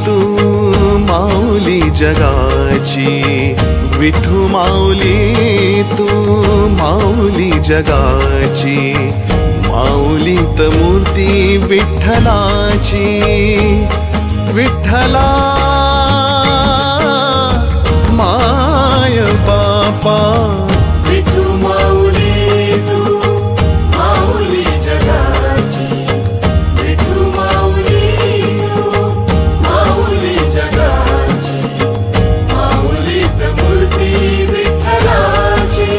तू माऊली जगाची, विठू माऊली तू माऊली जगाची, माऊलीत मूर्ती विठ्ठलाची, विठ्ठला माय बापा, विठू माऊली तू माऊली जगाची, विठू माऊली तू माऊली जगाची, माऊलीत मूर्ती विठ्ठलाची.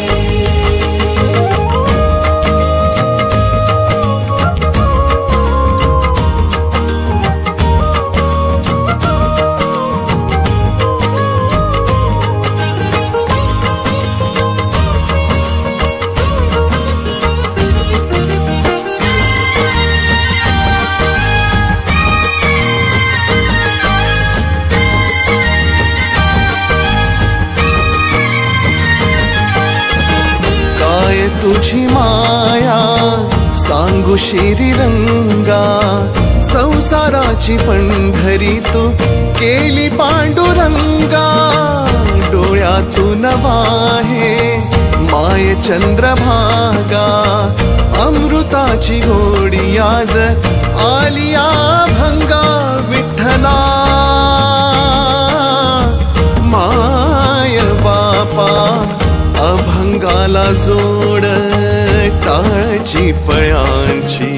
तुझी माया सांगू श्रीरंगा, संसाराची पंढरी तू केली पांडुरंगा, डोळ्यातून वाहे माय चंद्रभागा, अमृताची गोडी आज आलिया भंगा, विठ्ठला माय बापा, अभंगाला जोड टाळची पळ्यांची,